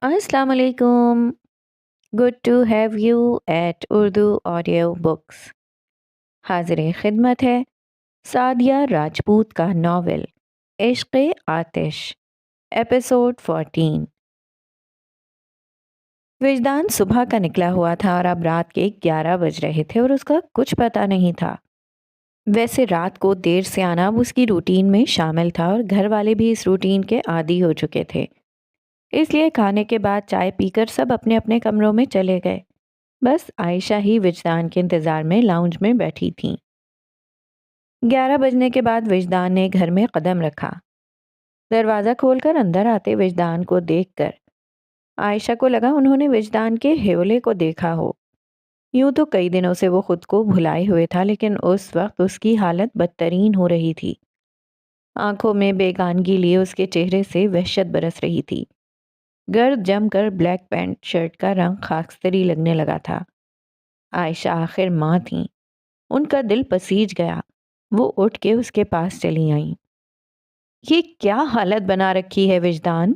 السلام علیکم. Good to have you at Urdu audio books. حاضر خدمت ہے سعدیہ راجپوت کا ناول عشق آتش، ایپیسوڈ 14. وجدان صبح کا نکلا ہوا تھا اور اب رات کے 11 بج رہے تھے اور اس کا کچھ پتہ نہیں تھا. ویسے رات کو دیر سے آنا اب اس کی روٹین میں شامل تھا اور گھر والے بھی اس روٹین کے عادی ہو چکے تھے. اس لیے کھانے کے بعد چائے پی کر سب اپنے اپنے کمروں میں چلے گئے. بس عائشہ ہی وجدان کے انتظار میں لاؤنج میں بیٹھی تھیں. 11 بجنے کے بعد وجدان نے گھر میں قدم رکھا. دروازہ کھول کر اندر آتے وجدان کو دیکھ کر عائشہ کو لگا انہوں نے وجدان کے ہیولے کو دیکھا ہو. یوں تو کئی دنوں سے وہ خود کو بھلائے ہوئے تھا، لیکن اس وقت اس کی حالت بدترین ہو رہی تھی. آنکھوں میں بیگانگی لیے اس کے چہرے سے وحشت برس رہی تھی. گرد جم کر بلیک پینٹ شرٹ کا رنگ خاکستری لگنے لگا تھا. عائشہ آخر ماں تھیں. ان کا دل پسیج گیا. وہ اٹھ کے اس کے پاس چلی آئیں. یہ کیا حالت بنا رکھی ہے وجدان؟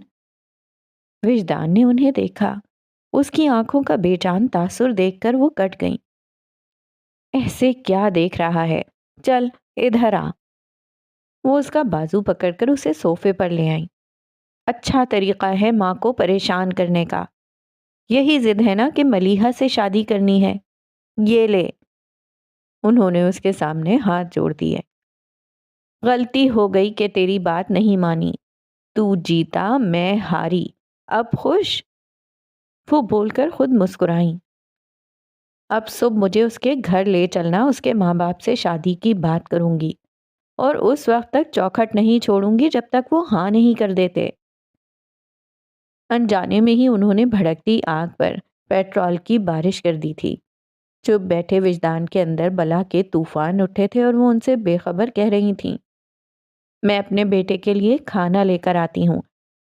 وجدان نے انہیں دیکھا. اس کی آنکھوں کا بے جان تاثر دیکھ کر وہ کٹ گئیں. ایسے کیا دیکھ رہا ہے؟ چل ادھر آ. وہ اس کا بازو پکڑ کر اسے صوفے پر لے آئیں. اچھا طریقہ ہے ماں کو پریشان کرنے کا. یہی ضد ہے نا کہ ملیحہ سے شادی کرنی ہے. یہ لے. انہوں نے اس کے سامنے ہاتھ جوڑ دیے. غلطی ہو گئی کہ تیری بات نہیں مانی. تو جیتا میں ہاری. اب خوش؟ وہ بول کر خود مسکرائیں. اب صبح مجھے اس کے گھر لے چلنا، اس کے ماں باپ سے شادی کی بات کروں گی اور اس وقت تک چوکھٹ نہیں چھوڑوں گی جب تک وہ ہاں نہیں کر دیتے. انجانے میں ہی انہوں نے بھڑکتی آگ پر پیٹرول کی بارش کر دی تھی. چپ بیٹھے وجدان کے اندر بلا کے طوفان اٹھے تھے اور وہ ان سے بے خبر کہہ رہی تھیں، میں اپنے بیٹے کے لیے کھانا لے کر آتی ہوں،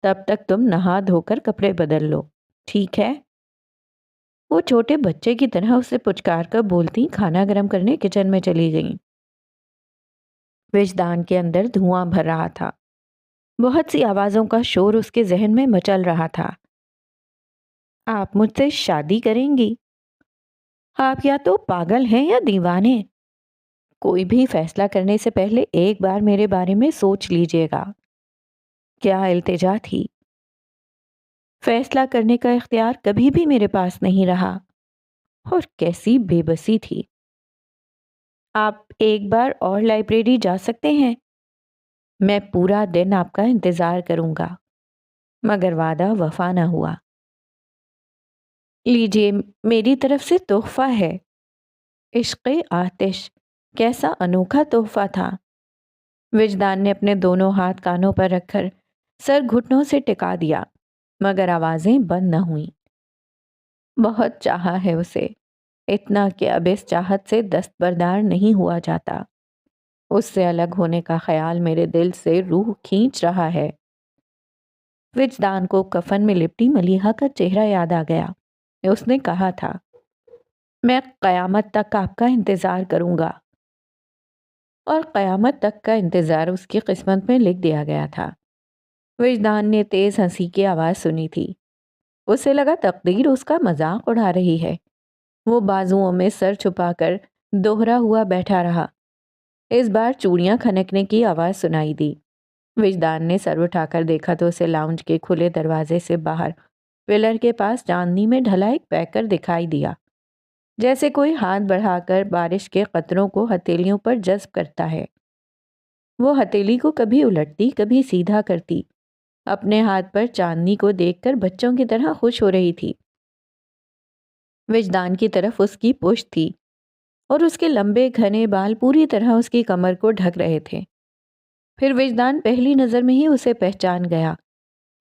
تب تک تم نہا دھو کر کپڑے بدل لو، ٹھیک ہے؟ وہ چھوٹے بچے کی طرح اسے پچکار کر بولتی کھانا گرم کرنے کچن میں چلی گئیں. وجدان کے اندر دھواں بھر رہا تھا. بہت سی آوازوں کا شور اس کے ذہن میں مچل رہا تھا. آپ مجھ سے شادی کریں گی؟ آپ یا تو پاگل ہیں یا دیوانے. کوئی بھی فیصلہ کرنے سے پہلے ایک بار میرے بارے میں سوچ لیجئے گا. کیا التجا تھی. فیصلہ کرنے کا اختیار کبھی بھی میرے پاس نہیں رہا. اور کیسی بے بسی تھی. آپ ایک بار اور لائبریری جا سکتے ہیں. میں پورا دن آپ کا انتظار کروں گا. مگر وعدہ وفا نہ ہوا. لیجئے میری طرف سے تحفہ ہے. عشق آتش کیسا انوکھا تحفہ تھا. وجدان نے اپنے دونوں ہاتھ کانوں پر رکھ کر سر گھٹنوں سے ٹکا دیا، مگر آوازیں بند نہ ہوئیں. بہت چاہا ہے اسے، اتنا کہ اب اس چاہت سے دستبردار نہیں ہوا جاتا. اس سے الگ ہونے کا خیال میرے دل سے روح کھینچ رہا ہے. وجدان کو کفن میں لپٹی ملیحہ کا چہرہ یاد آ گیا. اس نے کہا تھا، میں قیامت تک آپ کا انتظار کروں گا. اور قیامت تک کا انتظار اس کی قسمت میں لکھ دیا گیا تھا. وجدان نے تیز ہنسی کی آواز سنی تھی. اسے لگا تقدیر اس کا مذاق اڑا رہی ہے. وہ بازوؤں میں سر چھپا کر دوہرا ہوا بیٹھا رہا. اس بار چوڑیاں کھنکنے کی آواز سنائی دی. وجدان نے سر اٹھا کر دیکھا تو اسے لاؤنج کے کھلے دروازے سے باہر پلر کے پاس چاندنی میں ڈھلا ایک پیکر دکھائی دیا، جیسے کوئی ہاتھ بڑھا کر بارش کے قطروں کو ہتھیلیوں پر جذب کرتا ہے. وہ ہتھیلی کو کبھی الٹتی کبھی سیدھا کرتی، اپنے ہاتھ پر چاندنی کو دیکھ کر بچوں کی طرح خوش ہو رہی تھی. وجدان کی طرف اس کی پشت تھی اور اس کے لمبے گھنے بال پوری طرح اس کی کمر کو ڈھک رہے تھے. پھر وجدان پہلی نظر میں ہی اسے پہچان گیا،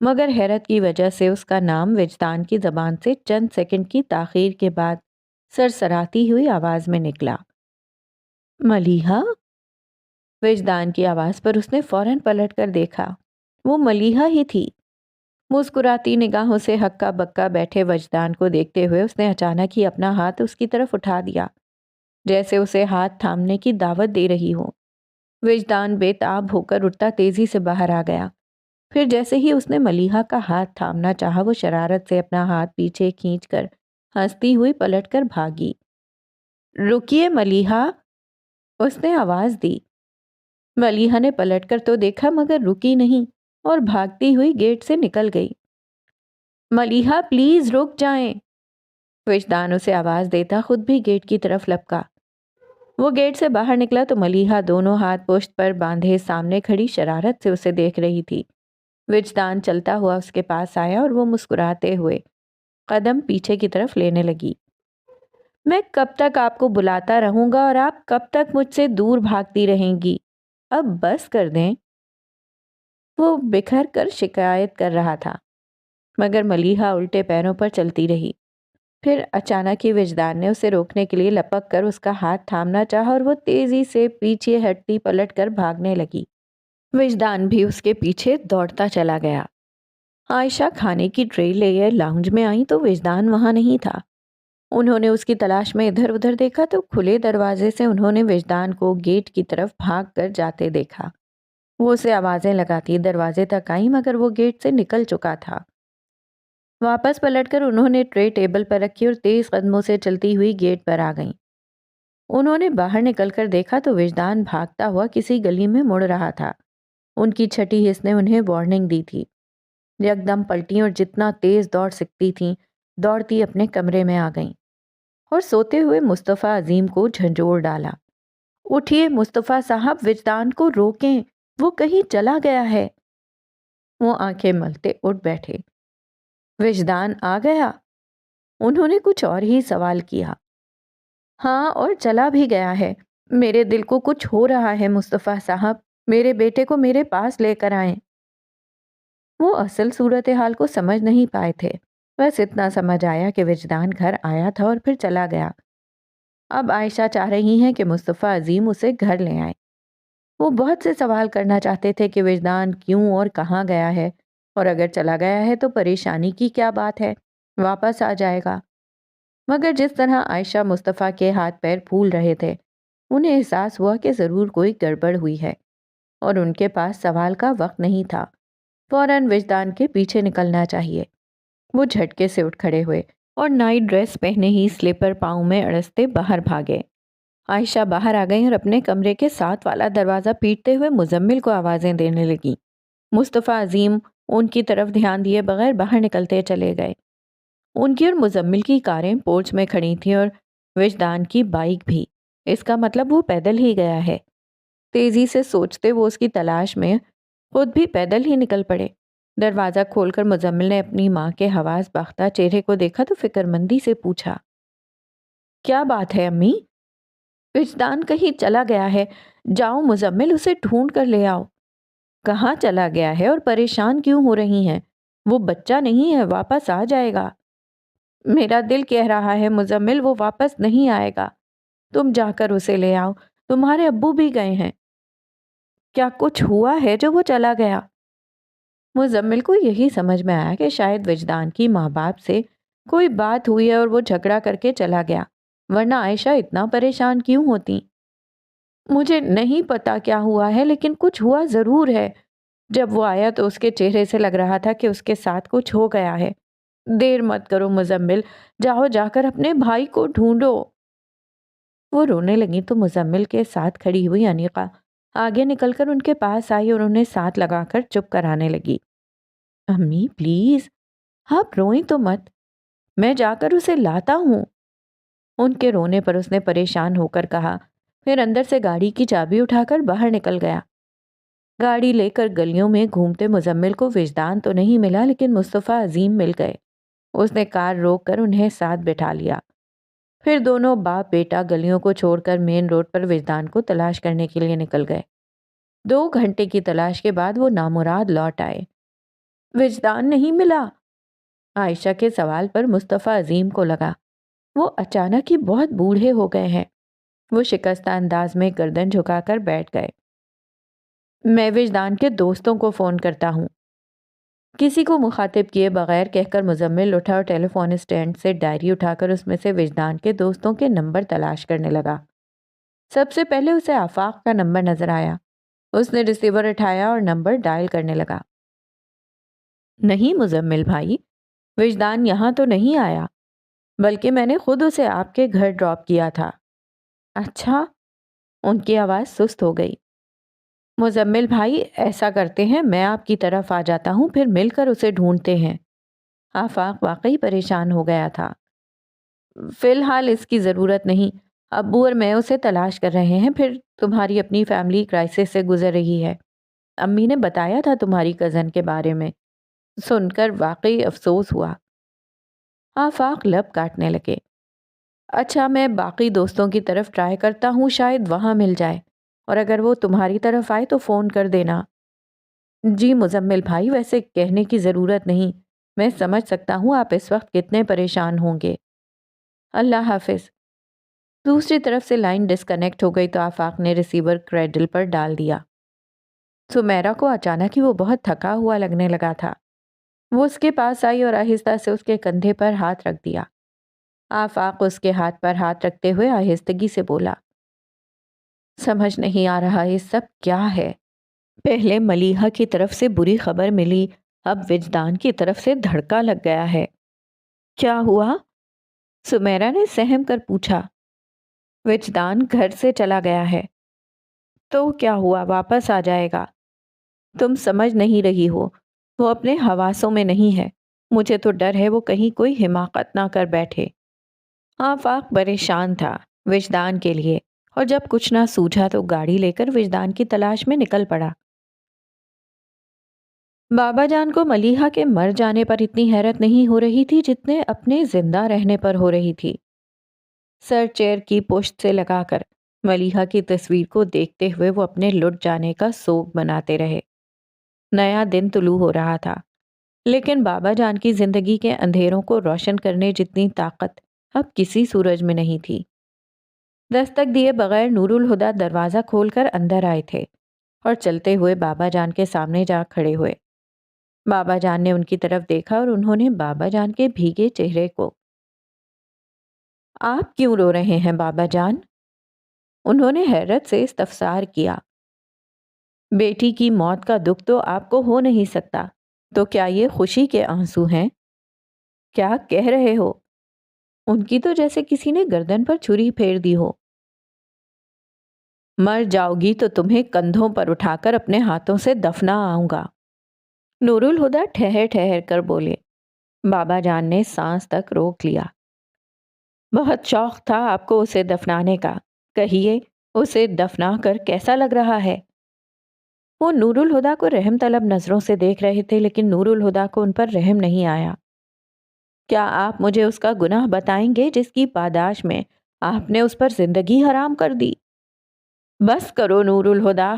مگر حیرت کی وجہ سے اس کا نام وجدان کی زبان سے چند سیکنڈ کی تاخیر کے بعد سرسراتی ہوئی آواز میں نکلا، ملیحہ. وجدان کی آواز پر اس نے فوراً پلٹ کر دیکھا. وہ ملیحہ ہی تھی. مسکراتی نگاہوں سے ہکا بکا بیٹھے وجدان کو دیکھتے ہوئے اس نے اچانک ہی اپنا ہاتھ اس کی طرف اٹھا دیا، جیسے اسے ہاتھ تھامنے کی دعوت دے رہی ہو. وجدان بے تاب ہو کر اٹھتا تیزی سے باہر آ گیا. پھر جیسے ہی اس نے ملیحہ کا ہاتھ تھامنا چاہا وہ شرارت سے اپنا ہاتھ پیچھے کھینچ کر ہنستی ہوئی پلٹ کر بھاگی۔ رکیے ملیحہ، اس نے آواز دی۔ ملیحہ نے پلٹ کر تو دیکھا مگر رکی نہیں اور بھاگتی ہوئی گیٹ سے نکل گئی۔ ملیحہ پلیز رک جائیں، وجدان اسے آواز دیتا خود بھی گیٹ کی طرف لپکا۔ وہ گیٹ سے باہر نکلا تو ملیحہ دونوں ہاتھ پشت پر باندھے سامنے کھڑی شرارت سے اسے دیکھ رہی تھی۔ وجدان چلتا ہوا اس کے پاس آیا اور وہ مسکراتے ہوئے قدم پیچھے کی طرف لینے لگی۔ میں کب تک آپ کو بلاتا رہوں گا اور آپ کب تک مجھ سے دور بھاگتی رہیں گی؟ اب بس کر دیں۔ وہ بکھر کر شکایت کر رہا تھا مگر ملیحہ الٹے پیروں پر چلتی رہی۔ پھر اچانک ہی وجدان نے اسے روکنے کے لیے لپک کر اس کا ہاتھ تھامنا چاہا اور وہ تیزی سے پیچھے ہٹتی پلٹ کر بھاگنے لگی۔ وجدان بھی اس کے پیچھے دوڑتا چلا گیا۔ عائشہ کھانے کی ٹرے لے لاؤنج میں آئیں تو وجدان وہاں نہیں تھا۔ انہوں نے اس کی تلاش میں ادھر ادھر دیکھا تو کھلے دروازے سے انہوں نے وجدان کو گیٹ کی طرف بھاگ کر جاتے دیکھا۔ وہ اسے آوازیں لگاتی دروازے تک آئی مگر وہ گیٹ سے نکل چکا تھا۔ واپس پلٹ کر انہوں نے ٹرے ٹیبل پر رکھی اور تیز قدموں سے چلتی ہوئی گیٹ پر آ گئیں۔ انہوں نے باہر نکل کر دیکھا تو وجدان بھاگتا ہوا کسی گلی میں مڑ رہا تھا۔ ان کی چھٹی حس نے انہیں وارننگ دی تھی۔ یکدم پلٹیں اور جتنا تیز دوڑ سکتی تھیں دوڑتی اپنے کمرے میں آ گئیں اور سوتے ہوئے مصطفیٰ عظیم کو جھنجھوڑ ڈالا۔ اٹھیے مصطفیٰ صاحب، وجدان کو روکیں، وہ کہیں چلا گیا ہے۔ وہ آنکھیں ملتے اٹھ بیٹھے۔ وجدان آ گیا؟ انہوں نے کچھ اور ہی سوال کیا۔ ہاں، اور چلا بھی گیا ہے۔ میرے دل کو کچھ ہو رہا ہے مصطفیٰ صاحب، میرے بیٹے کو میرے پاس لے کر آئیں۔ وہ اصل صورتحال کو سمجھ نہیں پائے تھے، بس اتنا سمجھ آیا کہ وجدان گھر آیا تھا اور پھر چلا گیا۔ اب عائشہ چاہ رہی ہیں کہ مصطفیٰ عظیم اسے گھر لے آئیں۔ وہ بہت سے سوال کرنا چاہتے تھے کہ وجدان کیوں اور کہاں گیا ہے، اور اگر چلا گیا ہے تو پریشانی کی کیا بات ہے، واپس آ جائے گا۔ مگر جس طرح عائشہ مصطفیٰ کے ہاتھ پیر پھول رہے تھے انہیں احساس ہوا کہ ضرور کوئی گڑبڑ ہوئی ہے اور ان کے پاس سوال کا وقت نہیں تھا۔ فوراً وجدان کے پیچھے نکلنا چاہیے۔ وہ جھٹکے سے اٹھ کھڑے ہوئے اور نائٹ ڈریس پہنے ہی سلیپر پاؤں میں اڑستے باہر بھاگے۔ عائشہ باہر آ گئیں اور اپنے کمرے کے ساتھ والا دروازہ پیٹتے ہوئے مزمل کو آوازیں دینے لگیں۔ مصطفیٰ عظیم ان کی طرف دھیان دیے بغیر باہر نکلتے چلے گئے۔ ان کی اور مزمل کی کاریں پورچ میں کھڑی تھیں اور وجدان کی بائک بھی۔ اس کا مطلب وہ پیدل ہی گیا ہے۔ تیزی سے سوچتے وہ اس کی تلاش میں خود بھی پیدل ہی نکل پڑے۔ دروازہ کھول کر مزمل نے اپنی ماں کے حواس باختہ چہرے کو دیکھا تو فکر مندی سے پوچھا، کیا بات ہے امی؟ وجدان کہیں چلا گیا ہے، جاؤ مزمل اسے ڈھونڈ کر لے آؤ۔ کہاں چلا گیا ہے اور پریشان کیوں ہو رہی ہیں؟ وہ بچہ نہیں ہے، واپس آ جائے گا۔ میرا دل کہہ رہا ہے مزمل وہ واپس نہیں آئے گا، تم جا کر اسے لے آؤ، تمہارے ابو بھی گئے ہیں۔ کیا کچھ ہوا ہے جو وہ چلا گیا؟ مزمل کو یہی سمجھ میں آیا کہ شاید وجدان کی ماں باپ سے کوئی بات ہوئی ہے اور وہ جھگڑا کر کے چلا گیا، ورنہ عائشہ اتنا پریشان کیوں ہوتی؟ مجھے نہیں پتا کیا ہوا ہے لیکن کچھ ہوا ضرور ہے۔ جب وہ آیا تو اس کے چہرے سے لگ رہا تھا کہ اس کے ساتھ کچھ ہو گیا ہے۔ دیر مت کرو مزمل، جاؤ جا کر اپنے بھائی کو ڈھونڈو۔ وہ رونے لگی تو مزمل کے ساتھ کھڑی ہوئی انیقہ آگے نکل کر ان کے پاس آئی اور انہیں ساتھ لگا کر چپ کرانے لگی۔ امی پلیز، آپ روئیں تو مت، میں جا کر اسے لاتا ہوں۔ ان کے رونے پر اس نے پریشان ہو کر کہا، پھر اندر سے گاڑی کی چابی اٹھا کر باہر نکل گیا۔ گاڑی لے کر گلیوں میں گھومتے مزمل کو وجدان تو نہیں ملا لیکن مصطفیٰ عظیم مل گئے۔ اس نے کار روک کر انہیں ساتھ بٹھا لیا۔ پھر دونوں باپ بیٹا گلیوں کو چھوڑ کر مین روڈ پر وجدان کو تلاش کرنے کے لیے نکل گئے۔ 2 گھنٹے کی تلاش کے بعد وہ نامراد لوٹ آئے۔ وجدان نہیں ملا؟ عائشہ کے سوال پر مصطفیٰ عظیم کو لگا وہ اچانک ہی بہت بوڑھے ہو گئے ہیں۔ وہ شکستہ انداز میں گردن جھکا کر بیٹھ گئے۔ میں وجدان کے دوستوں کو فون کرتا ہوں۔ کسی کو مخاطب کیے بغیر کہہ کر مزمل اٹھا اور ٹیلی فون اسٹینڈ سے ڈائری اٹھا کر اس میں سے وجدان کے دوستوں کے نمبر تلاش کرنے لگا۔ سب سے پہلے اسے آفاق کا نمبر نظر آیا۔ اس نے ریسیور اٹھایا اور نمبر ڈائل کرنے لگا۔ نہیں مزمل بھائی، وجدان یہاں تو نہیں آیا، بلکہ میں نے خود اسے آپ کے گھر ڈراپ کیا تھا۔ اچھا؟ ان کی آواز سست ہو گئی۔ مزمل بھائی ایسا کرتے ہیں، میں آپ کی طرف آ جاتا ہوں، پھر مل کر اسے ڈھونڈتے ہیں۔ آفاق واقعی پریشان ہو گیا تھا۔ فی الحال اس کی ضرورت نہیں، ابو اور میں اسے تلاش کر رہے ہیں، پھر تمہاری اپنی فیملی کرائسس سے گزر رہی ہے۔ امی نے بتایا تھا تمہاری کزن کے بارے میں، سن کر واقعی افسوس ہوا۔ آفاق لب کاٹنے لگے۔ اچھا، میں باقی دوستوں کی طرف ٹرائی کرتا ہوں، شاید وہاں مل جائے، اور اگر وہ تمہاری طرف آئے تو فون کر دینا۔ جی مزمل بھائی، ویسے کہنے کی ضرورت نہیں، میں سمجھ سکتا ہوں آپ اس وقت کتنے پریشان ہوں گے۔ اللہ حافظ۔ دوسری طرف سے لائن ڈسکنیکٹ ہو گئی تو آفاق نے ریسیور کریڈل پر ڈال دیا۔ سمیرا کو اچانک ہی وہ بہت تھکا ہوا لگنے لگا تھا۔ وہ اس کے پاس آئی اور آہستہ سے اس کے کندھے پر ہاتھ رکھ دیا۔ آفاق اس کے ہاتھ پر ہاتھ رکھتے ہوئے آہستگی سے بولا، سمجھ نہیں آ رہا یہ سب کیا ہے۔ پہلے ملیحہ کی طرف سے بری خبر ملی، اب وجدان کی طرف سے دھڑکا لگ گیا ہے۔ کیا ہوا؟ سمیرا نے سہم کر پوچھا۔ وجدان گھر سے چلا گیا ہے۔ تو کیا ہوا؟ واپس آ جائے گا۔ تم سمجھ نہیں رہی ہو، وہ اپنے حواسوں میں نہیں ہے، مجھے تو ڈر ہے وہ کہیں کوئی حماقت نہ کر بیٹھے۔ آفاق پریشان تھا وجدان کے لیے، اور جب کچھ نہ سوجھا تو گاڑی لے کر وجدان کی تلاش میں نکل پڑا۔ بابا جان کو ملیحہ کے مر جانے پر اتنی حیرت نہیں ہو رہی تھی جتنے اپنے زندہ رہنے پر ہو رہی تھی۔ سر چیئر کی پشت سے لگا کر ملیحہ کی تصویر کو دیکھتے ہوئے وہ اپنے لٹ جانے کا سوگ مناتے رہے۔ نیا دن طلوع ہو رہا تھا، لیکن بابا جان کی زندگی کے اندھیروں کو روشن کرنے جتنی طاقت اب کسی سورج میں نہیں تھی۔ دستک دیے بغیر نور الہدیٰ دروازہ کھول کر اندر آئے تھے اور چلتے ہوئے بابا جان کے سامنے جا کھڑے ہوئے۔ بابا جان نے ان کی طرف دیکھا اور انہوں نے بابا جان کے بھیگے چہرے کو، آپ کیوں رو رہے ہیں بابا جان؟ انہوں نے حیرت سے استفسار کیا۔ بیٹی کی موت کا دکھ تو آپ کو ہو نہیں سکتا، تو کیا یہ خوشی کے آنسو ہیں؟ کیا کہہ رہے ہو؟ ان کی تو جیسے کسی نے گردن پر چھری پھیر دی ہو۔ مر جاؤ گی تو تمہیں کندھوں پر اٹھا کر اپنے ہاتھوں سے دفنا آؤں گا، نور الہدیٰ ٹھہر ٹھہر کر بولے۔ بابا جان نے سانس تک روک لیا۔ بہت شوق تھا آپ کو اسے دفنانے کا، کہیے اسے دفنا کر کیسا لگ رہا ہے؟ وہ نور الہدیٰ کو رحم طلب نظروں سے دیکھ رہے تھے، لیکن نور الہدیٰ کو ان پر رحم نہیں آیا۔ کیا آپ مجھے اس کا گناہ بتائیں گے جس کی پاداش میں آپ نے اس پر زندگی حرام کر دی؟ بس کرو نور الہدیٰ،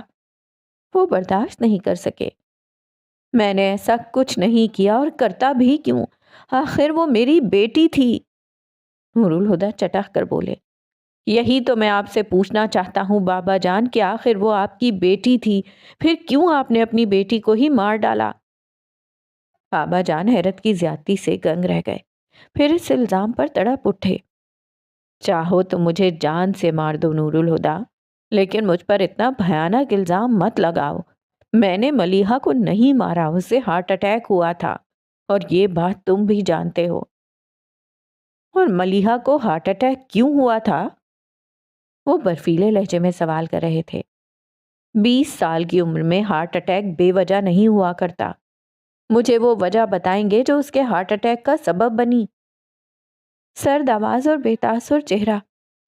وہ برداشت نہیں کر سکے۔ میں نے ایسا کچھ نہیں کیا اور کرتا بھی کیوں؟ آخر وہ میری بیٹی تھی، نور الہدیٰ چٹخ کر بولے۔ یہی تو میں آپ سے پوچھنا چاہتا ہوں بابا جان کہ آخر وہ آپ کی بیٹی تھی، پھر کیوں آپ نے اپنی بیٹی کو ہی مار ڈالا؟ بابا جان حیرت کی زیادتی سے گنگ رہ گئے، پھر اس الزام پر تڑپ اٹھے۔ چاہو تو مجھے جان سے مار دو نور الہدیٰ، لیکن مجھ پر اتنا بھیانک الزام مت لگاؤ۔ میں نے ملیحہ کو نہیں مارا، اسے ہارٹ اٹیک ہوا تھا، اور یہ بات تم بھی جانتے ہو۔ اور ملیحہ کو ہارٹ اٹیک کیوں ہوا تھا؟ وہ برفیلے لہجے میں سوال کر رہے تھے۔ 20 سال کی عمر میں ہارٹ اٹیک بے وجہ نہیں ہوا کرتا۔ مجھے وہ وجہ بتائیں گے جو اس کے ہارٹ اٹیک کا سبب بنی؟ سرد آواز اور بے تاثر چہرہ،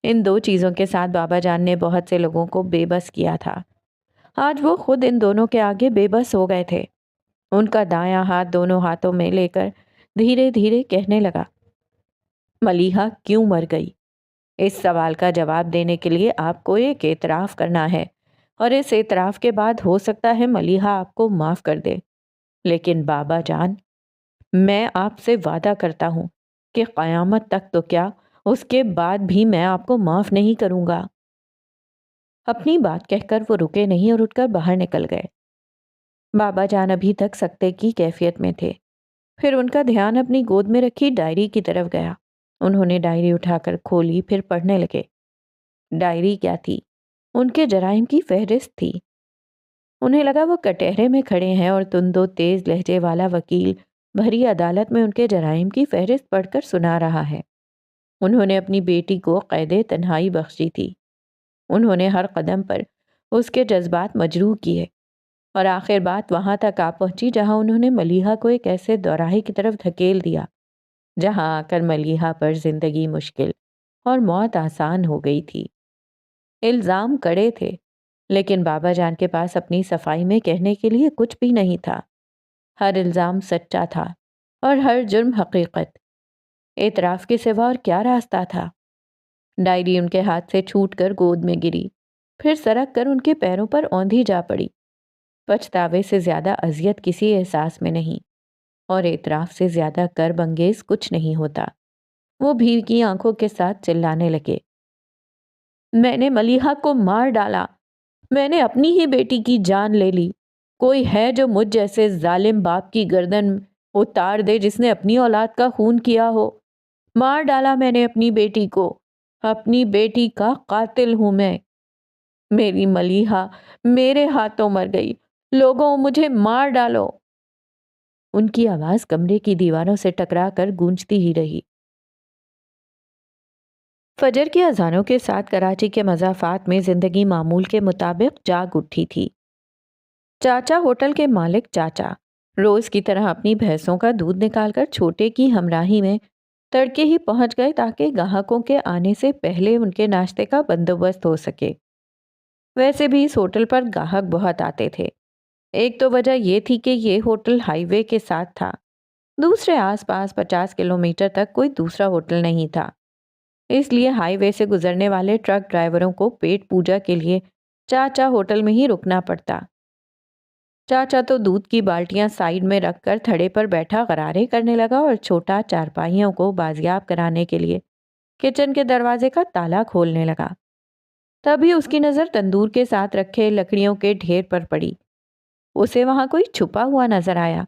ان دو چیزوں کے ساتھ بابا جان نے بہت سے لوگوں کو بے بس کیا تھا۔ آج وہ خود ان دونوں کے آگے بے بس ہو گئے تھے۔ ان کا دایاں ہاتھ دونوں ہاتھوں میں لے کر دھیرے دھیرے کہنے لگا، ملیحہ کیوں مر گئی؟ اس سوال کا جواب دینے کے لیے آپ کو ایک اعتراف کرنا ہے، اور اس اعتراف کے بعد ہو سکتا ہے ملیحہ آپ کو معاف کر دے۔ لیکن بابا جان، میں آپ سے وعدہ کرتا ہوں کہ قیامت تک تو کیا، اس کے بعد بھی میں آپ کو معاف نہیں کروں گا۔ اپنی بات کہہ کر وہ رکے نہیں اور اٹھ کر باہر نکل گئے۔ بابا جان ابھی تک سکتے کی کیفیت میں تھے۔ پھر ان کا دھیان اپنی گود میں رکھی ڈائری کی طرف گیا۔ انہوں نے ڈائری اٹھا کر کھولی، پھر پڑھنے لگے۔ ڈائری کیا تھی؟ ان کے جرائم کی فہرست تھی۔ انہیں لگا وہ کٹہرے میں کھڑے ہیں اور تند و تیز لہجے والا وکیل بھری عدالت میں ان کے جرائم کی فہرست پڑھ کر سنا رہا ہے۔ انہوں نے اپنی بیٹی کو قید تنہائی بخشی تھی۔ انہوں نے ہر قدم پر اس کے جذبات مجروح کیے اور آخر بات وہاں تک آ پہنچی جہاں انہوں نے ملیحہ کو ایک ایسے دوراہے کی طرف دھکیل دیا جہاں آ کر ملیحہ پر زندگی مشکل اور موت آسان ہو گئی تھی۔ الزام کڑے تھے، لیکن بابا جان کے پاس اپنی صفائی میں کہنے کے لیے کچھ بھی نہیں تھا۔ ہر الزام سچا تھا اور ہر جرم حقیقت۔ اعتراف کے سوا اور کیا راستہ تھا؟ ڈائری ان کے ہاتھ سے چھوٹ کر گود میں گری، پھر سرک کر ان کے پیروں پر اوندھی جا پڑی۔ پچھتاوے سے زیادہ اذیت کسی احساس میں نہیں، اور اعتراف سے زیادہ کرب انگیز کچھ نہیں ہوتا۔ وہ بھیگی آنکھوں کے ساتھ چلانے لگے، میں نے ملیحہ کو مار ڈالا، میں نے اپنی ہی بیٹی کی جان لے لی۔ کوئی ہے جو مجھ جیسے ظالم باپ کی گردن اتار دے جس نے اپنی اولاد کا خون کیا ہو؟ مار ڈالا میں نے اپنی بیٹی کو، اپنی بیٹی کا قاتل ہوں میں۔ میری ملیحہ میرے ہاتھوں مر گئی، لوگوں مجھے مار ڈالو۔ ان کی آواز کمرے کی دیواروں سے ٹکرا کر گونجتی ہی رہی۔ فجر کی اذانوں کے ساتھ کراچی کے مضافات میں زندگی معمول کے مطابق جاگ اٹھی تھی۔ چاچا ہوٹل کے مالک چاچا روز کی طرح اپنی بھینسوں کا دودھ نکال کر چھوٹے کی ہمراہی میں تڑکے ہی پہنچ گئے تاکہ گاہکوں کے آنے سے پہلے ان کے ناشتے کا بندوبست ہو سکے۔ ویسے بھی اس ہوٹل پر گاہک بہت آتے تھے۔ ایک تو وجہ یہ تھی کہ یہ ہوٹل ہائی وے کے ساتھ تھا، دوسرے آس پاس 50 کلومیٹر تک کوئی دوسرا ہوٹل نہیں تھا، اس لیے ہائی وے سے گزرنے والے ٹرک ڈرائیوروں کو پیٹ پوجا کے لیے چاچا ہوٹل میں ہی رکنا پڑتا۔ چاچا تو دودھ کی بالٹیاں سائیڈ میں رکھ کر تھڑے پر بیٹھا غرارے کرنے لگا اور چھوٹا چارپائیوں کو بازیاب کرانے کے لیے کچن کے دروازے کا تالا کھولنے لگا۔ تبھی اس کی نظر تندور کے ساتھ رکھے لکڑیوں کے ڈھیر پر پڑی۔ اسے وہاں کوئی چھپا ہوا نظر آیا۔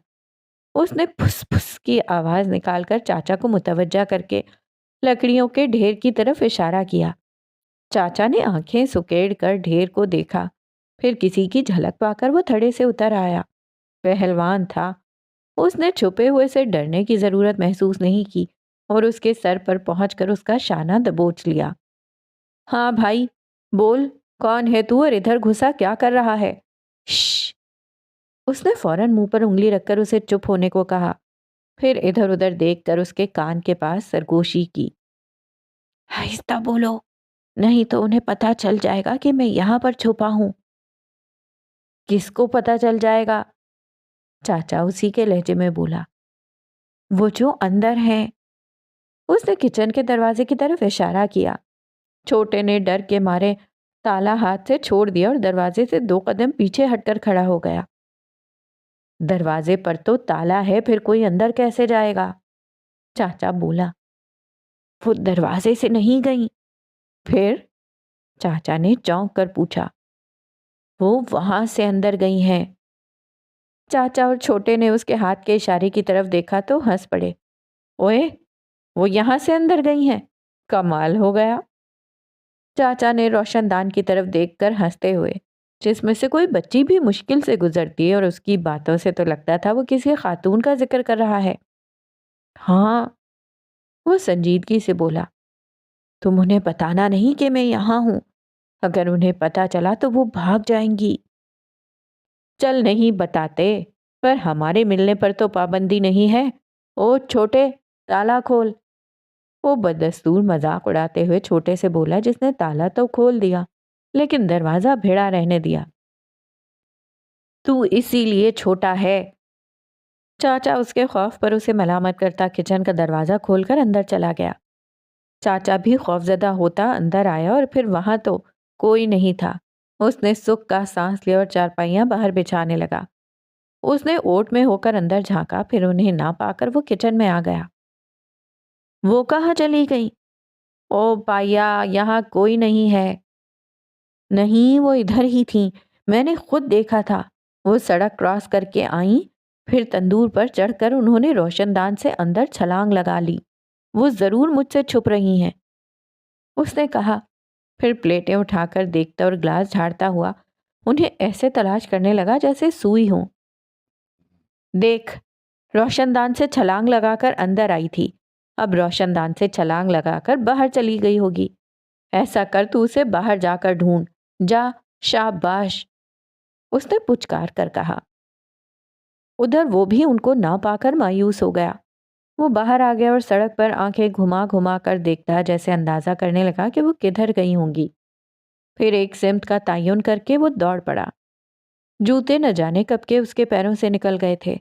اس نے پھس پھس کی آواز نکال کر چاچا کو متوجہ کر کے لکڑیوں کے ڈھیر کی طرف اشارہ کیا۔ چاچا نے آنکھیں سکیڑ کر ڈھیر کو دیکھا، پھر کسی کی جھلک پا کر وہ تھڑے سے اتر آیا۔ پہلوان تھا، اس نے چھپے ہوئے سے ڈرنے کی ضرورت محسوس نہیں کی اور اس کے سر پر پہنچ کر اس کا شانہ دبوچ لیا۔ ہاں بھائی بول، کون ہے تو اور ادھر گھسا کیا کر رہا ہے؟ شش! اس نے فوراً منہ پر انگلی رکھ کر اسے چپ ہونے کو کہا، پھر ادھر ادھر دیکھ کر اس کے کان کے پاس سرگوشی کی۔ آہستہ بولو، نہیں تو انہیں پتہ چل جائے گا کہ میں یہاں پر چھپا ہوں۔ کس کو پتہ چل جائے گا؟ چاچا اسی کے لہجے میں بولا، وہ جو اندر ہیں۔ اس نے کچن کے دروازے کی طرف اشارہ کیا۔ چھوٹے نے ڈر کے مارے تالا ہاتھ سے چھوڑ دیا اور دروازے سے 2 قدم پیچھے ہٹ کر کھڑا ہو گیا۔ دروازے پر تو تالا ہے، پھر کوئی اندر کیسے جائے گا؟ چاچا بولا، وہ دروازے سے نہیں گئیں۔ پھر؟ چاچا نے چونک کر پوچھا۔ وہ وہاں سے اندر گئی ہیں۔ چاچا اور چھوٹے نے اس کے ہاتھ کے اشارے کی طرف دیکھا تو ہنس پڑے۔ اوئے، وہ یہاں سے اندر گئی ہیں؟ کمال ہو گیا۔ چاچا نے روشن دان کی طرف دیکھ کر ہنستے ہوئے، جس میں سے کوئی بچی بھی مشکل سے گزرتی ہے اور اس کی باتوں سے تو لگتا تھا وہ کسی خاتون کا ذکر کر رہا ہے۔ ہاں، وہ سنجیدگی سے بولا، تم انہیں بتانا نہیں کہ میں یہاں ہوں، اگر انہیں پتا چلا تو وہ بھاگ جائیں گی۔ چل نہیں بتاتے، پر ہمارے ملنے پر تو پابندی نہیں ہے۔ او چھوٹے، تالا کھول۔ وہ بدستور مذاق اڑاتے ہوئے چھوٹے سے بولا، جس نے تالا تو کھول دیا لیکن دروازہ بھیڑا رہنے دیا۔ تو اسی لیے چھوٹا ہے۔ چاچا اس کے خوف پر اسے ملامت کرتا کچن کا دروازہ کھول کر اندر چلا گیا۔ چاچا بھی خوفزدہ ہوتا اندر آیا اور پھر وہاں تو کوئی نہیں تھا۔ اس نے سکھ کا سانس لیا اور چارپائیاں باہر بچھانے لگا۔ اس نے اوٹ میں ہو کر اندر جھانکا، پھر انہیں نہ پا کر وہ کچن میں آ گیا۔ وہ کہاں چلی گئی؟ او پائیا، یہاں کوئی نہیں ہے۔ نہیں، وہ ادھر ہی تھیں، میں نے خود دیکھا تھا۔ وہ سڑک کراس کر کے آئیں، پھر تندور پر چڑھ کر انہوں نے روشن دان سے اندر چھلانگ لگا لی۔ وہ ضرور مجھ سے چھپ رہی ہیں، اس نے کہا، پھر پلیٹیں اٹھا کر دیکھتا اور گلاس جھاڑتا ہوا انہیں ایسے تلاش کرنے لگا جیسے سوئی ہوں۔ دیکھ، روشن دان سے چھلانگ لگا کر اندر آئی تھی، اب روشن دان سے چھلانگ لگا کر باہر چلی گئی ہوگی۔ ایسا کر تو اسے باہر جا کر ڈھونڈ، جا، شاباش، اس نے پچکار کر کہا۔ ادھر وہ بھی ان کو نہ پا کر مایوس ہو گیا۔ وہ باہر آ گیا اور سڑک پر آنکھیں گھما گھما کر دیکھتا جیسے اندازہ کرنے لگا کہ وہ کدھر گئی ہوں گی۔ پھر ایک سمت کا تعین کر کے وہ دوڑ پڑا۔ جوتے نہ جانے کب کے اس کے پیروں سے نکل گئے تھے۔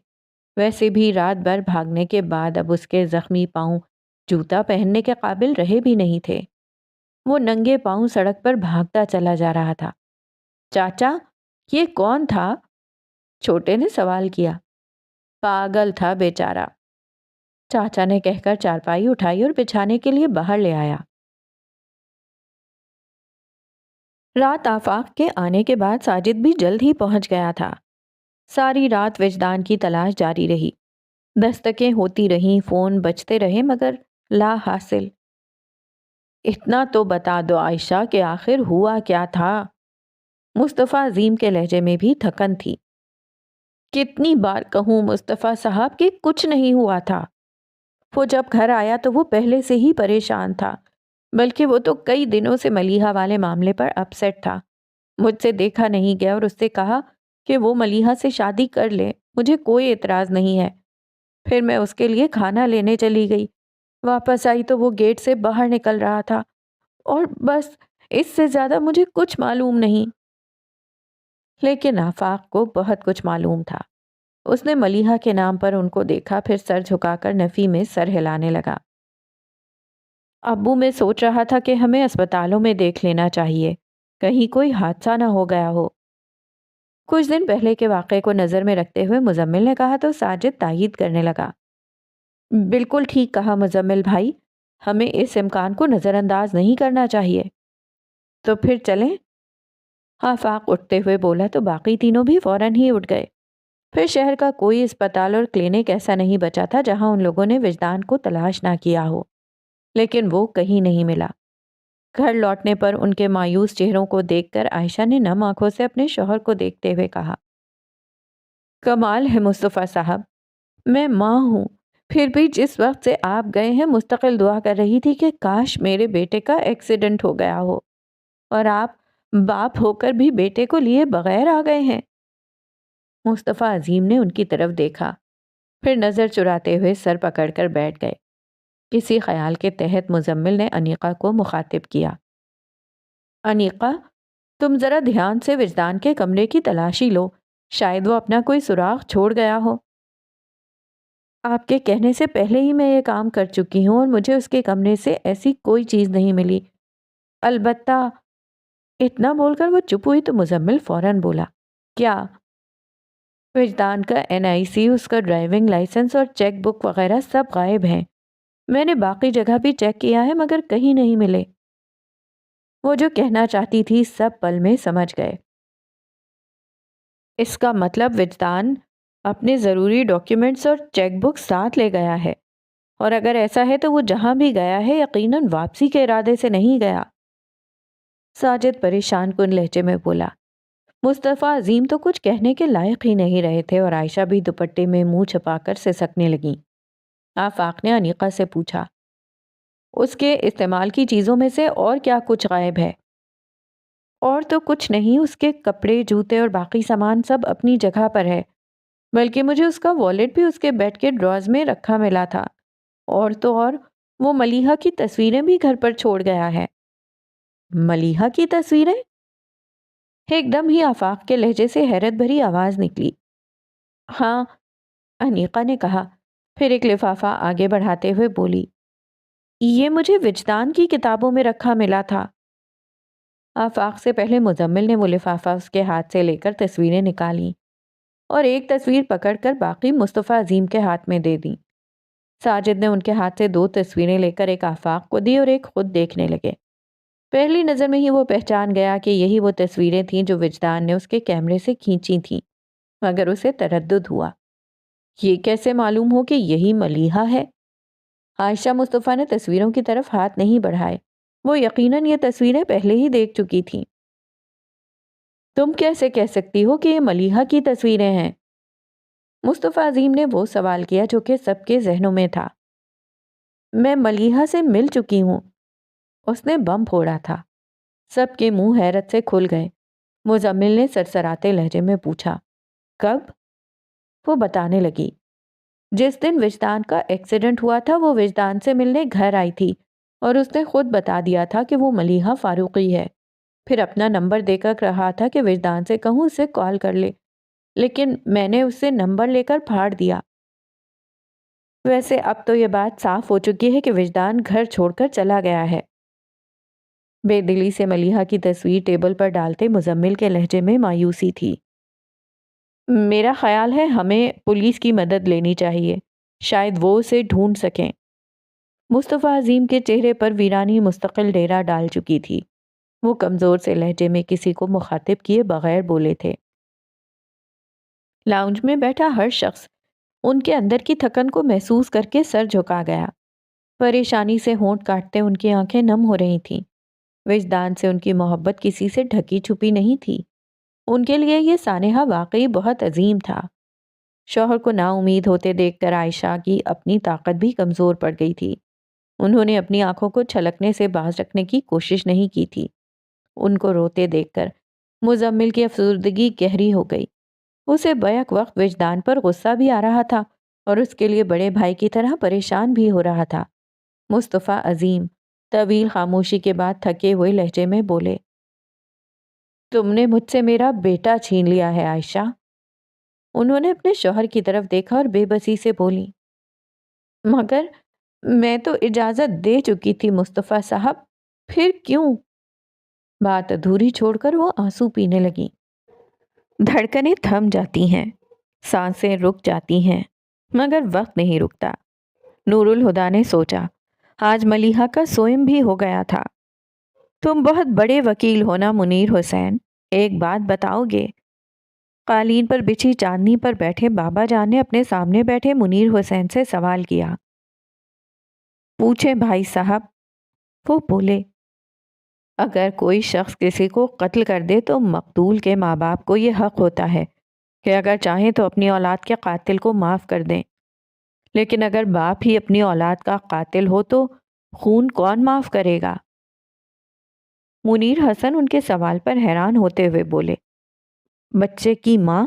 ویسے بھی رات بھر بھاگنے کے بعد اب اس کے زخمی پاؤں جوتا پہننے کے قابل رہے بھی نہیں تھے۔ وہ ننگے پاؤں سڑک پر بھاگتا چلا جا رہا تھا۔ چاچا، یہ کون تھا؟ چھوٹے نے سوال کیا۔ پاگل تھا بیچارہ، چاچا نے کہہ کر چارپائی اٹھائی اور بچھانے کے لیے باہر لے آیا۔ رات آفاق کے آنے کے بعد ساجد بھی جلد ہی پہنچ گیا تھا۔ ساری رات وجدان کی تلاش جاری رہی، دستکیں ہوتی رہیں، فون بجتے رہے مگر لا حاصل۔ اتنا تو بتا دو عائشہ کہ آخر ہوا کیا تھا؟ مصطفیٰ عظیم کے لہجے میں بھی تھکن تھی۔ کتنی بار کہوں مصطفیٰ صاحب کہ کچھ نہیں ہوا تھا۔ وہ جب گھر آیا تو وہ پہلے سے ہی پریشان تھا، بلکہ وہ تو کئی دنوں سے ملیحہ والے معاملے پر اپسیٹ تھا۔ مجھ سے دیکھا نہیں گیا اور اس سے کہا کہ وہ ملیحہ سے شادی کر لے، مجھے کوئی اعتراض نہیں ہے۔ پھر میں اس کے لیے کھانا لینے چلی گئی، واپس آئی تو وہ گیٹ سے باہر نکل رہا تھا، اور بس اس سے زیادہ مجھے کچھ معلوم نہیں۔ لیکن آفاق کو بہت کچھ معلوم تھا۔ اس نے ملیحہ کے نام پر ان کو دیکھا، پھر سر جھکا کر نفی میں سر ہلانے لگا۔ ابو میں سوچ رہا تھا کہ ہمیں اسپتالوں میں دیکھ لینا چاہیے، کہیں کوئی حادثہ نہ ہو گیا ہو۔ کچھ دن پہلے کے واقعے کو نظر میں رکھتے ہوئے مزمل نے کہا تو ساجد تائید کرنے لگا۔ بالکل ٹھیک کہا مزمل بھائی، ہمیں اس امکان کو نظر انداز نہیں کرنا چاہیے۔ تو پھر چلیں؟ آفاق اٹھتے ہوئے بولا تو باقی تینوں بھی فوراً ہی اٹھ گئے۔ پھر شہر کا کوئی اسپتال اور کلینک ایسا نہیں بچا تھا جہاں ان لوگوں نے وجدان کو تلاش نہ کیا ہو، لیکن وہ کہیں نہیں ملا۔ گھر لوٹنے پر ان کے مایوس چہروں کو دیکھ کر عائشہ نے نم آنکھوں سے اپنے شوہر کو دیکھتے ہوئے کہا، کمال ہے مصطفیٰ صاحب، میں ماں ہوں، پھر بھی جس وقت سے آپ گئے ہیں مستقل دعا کر رہی تھی کہ کاش میرے بیٹے کا ایکسیڈنٹ ہو گیا ہو، اور آپ باپ ہو کر بھی بیٹے کو لیے بغیر آ گئے ہیں۔ مصطفیٰ عظیم نے ان کی طرف دیکھا، پھر نظر چراتے ہوئے سر پکڑ کر بیٹھ گئے۔ کسی خیال کے تحت مزمل نے انیقہ کو مخاطب کیا، انیقہ، تم ذرا دھیان سے وجدان کے کمرے کی تلاشی لو، شاید وہ اپنا کوئی سراغ چھوڑ گیا ہو۔ آپ کے کہنے سے پہلے ہی میں یہ کام کر چکی ہوں اور مجھے اس کے کمرے سے ایسی کوئی چیز نہیں ملی، البتہ… اتنا بول کر وہ چپ ہوئی تو مزمل فوراً بولا، کیا؟ وجدان کا NIC، اس کا ڈرائیونگ لائسنس اور چیک بک وغیرہ سب غائب ہیں۔ میں نے باقی جگہ بھی چیک کیا ہے مگر کہیں نہیں ملے۔ وہ جو کہنا چاہتی تھی سب پل میں سمجھ گئے۔ اس کا مطلب وجدان اپنے ضروری ڈاکیومنٹس اور چیک بک ساتھ لے گیا ہے، اور اگر ایسا ہے تو وہ جہاں بھی گیا ہے یقیناً واپسی کے ارادے سے نہیں گیا۔ ساجد پریشان کن لہجے میں بولا۔ مصطفیٰ عظیم تو کچھ کہنے کے لائق ہی نہیں رہے تھے اور عائشہ بھی دوپٹے میں منہ چھپا کر سسکنے لگیں۔ آفاق نے انیقہ سے پوچھا، اس کے استعمال کی چیزوں میں سے اور کیا کچھ غائب ہے؟ اور تو کچھ نہیں، اس کے کپڑے، جوتے اور باقی سامان سب اپنی جگہ پر ہے، بلکہ مجھے اس کا والیٹ بھی اس کے بیڈ کے ڈراز میں رکھا ملا تھا، اور تو اور وہ ملیحہ کی تصویریں بھی گھر پر چھوڑ گیا ہے۔ ملیحہ کی تصویریں؟ ایک دم ہی آفاق کے لہجے سے حیرت بھری آواز نکلی۔ ہاں، انیقہ نے کہا، پھر ایک لفافہ آگے بڑھاتے ہوئے بولی، یہ مجھے وجدان کی کتابوں میں رکھا ملا تھا۔ آفاق سے پہلے مزمل نے وہ لفافہ اس کے ہاتھ سے لے کر تصویریں نکالیں اور ایک تصویر پکڑ کر باقی مصطفیٰ عظیم کے ہاتھ میں دے دیں۔ ساجد نے ان کے ہاتھ سے 2 تصویریں لے کر ایک آفاق کو دی اور ایک خود دیکھنے لگے۔ پہلی نظر میں ہی وہ پہچان گیا کہ یہی وہ تصویریں تھیں جو وجدان نے اس کے کیمرے سے کھینچی تھیں، مگر اسے تردد ہوا، یہ کیسے معلوم ہو کہ یہی ملیحہ ہے؟ عائشہ مصطفیٰ نے تصویروں کی طرف ہاتھ نہیں بڑھائے، وہ یقیناً یہ تصویریں پہلے ہی دیکھ چکی تھیں۔ تم کیسے کہہ سکتی ہو کہ یہ ملیحہ کی تصویریں ہیں؟ مصطفیٰ عظیم نے وہ سوال کیا جو کہ سب کے ذہنوں میں تھا۔ میں ملیحہ سے مل چکی ہوں، اس نے بم پھوڑا تھا۔ سب کے منہ حیرت سے کھل گئے۔ مزمل نے سرسراتے لہجے میں پوچھا، کب؟ وہ بتانے لگی، جس دن وجدان کا ایکسیڈنٹ ہوا تھا وہ وجدان سے ملنے گھر آئی تھی اور اس نے خود بتا دیا تھا کہ وہ ملیحہ فاروقی ہے۔ پھر اپنا نمبر دے کر رہا تھا کہ وجدان سے کہوں اسے کال کر لے، لیکن میں نے اس سے نمبر لے کر پھاڑ دیا۔ ویسے اب تو یہ بات صاف ہو چکی ہے کہ وجدان گھر چھوڑ کر چلا گیا ہے۔ بے دلی سے ملیحہ کی تصویر ٹیبل پر ڈالتے مزمل کے لہجے میں مایوسی تھی۔ میرا خیال ہے ہمیں پولیس کی مدد لینی چاہیے، شاید وہ اسے ڈھونڈ سکیں۔ مصطفیٰ عظیم کے چہرے پر ویرانی مستقل ڈیرا ڈال چکی تھی۔ وہ کمزور سے لہجے میں کسی کو مخاطب کیے بغیر بولے تھے۔ لاؤنج میں بیٹھا ہر شخص ان کے اندر کی تھکن کو محسوس کر کے سر جھکا گیا۔ پریشانی سے ہونٹ کاٹتے ان کی آنکھیں نم ہو رہی تھیں۔ وجدان سے ان کی محبت کسی سے ڈھکی چھپی نہیں تھی۔ ان کے لیے یہ سانحہ واقعی بہت عظیم تھا۔ شوہر کو نا امید ہوتے دیکھ کر عائشہ کی اپنی طاقت بھی کمزور پڑ گئی تھی۔ انہوں نے اپنی آنکھوں کو چھلکنے سے باز رکھنے کی کوشش نہیں کی تھی۔ ان کو روتے دیکھ کر مزمل کی افسردگی گہری ہو گئی۔ اسے بیک وقت وجدان پر غصہ بھی آ رہا تھا اور اس کے لیے بڑے بھائی کی طرح پریشان بھی ہو رہا تھا۔ مصطفیٰ عظیم طویل خاموشی کے بعد تھکے ہوئے لہجے میں بولے، تم نے مجھ سے میرا بیٹا چھین لیا ہے عائشہ۔ انہوں نے اپنے شوہر کی طرف دیکھا اور بے بسی سے بولی، مگر میں تو اجازت دے چکی تھی مصطفیٰ صاحب، پھر کیوں؟ بات ادھوری چھوڑ کر وہ آنسو پینے لگی۔ دھڑکنیں تھم جاتی ہیں، سانسیں رک جاتی ہیں، مگر وقت نہیں رکتا۔ نور الہدیٰ نے سوچا، آج ملیحہ کا سوئم بھی ہو گیا تھا۔ تم بہت بڑے وکیل ہو نا منیر حسین، ایک بات بتاؤ گے؟ قالین پر بچھی چاندنی پر بیٹھے بابا جان نے اپنے سامنے بیٹھے منیر حسین سے سوال کیا۔ پوچھیں بھائی صاحب، وہ بولے، اگر کوئی شخص کسی کو قتل کر دے تو مقتول کے ماں باپ کو یہ حق ہوتا ہے کہ اگر چاہیں تو اپنی اولاد کے قاتل کو معاف کر دیں، لیکن اگر باپ ہی اپنی اولاد کا قاتل ہو تو خون کون معاف کرے گا؟ منیر حسن ان کے سوال پر حیران ہوتے ہوئے بولے، بچے کی ماں؟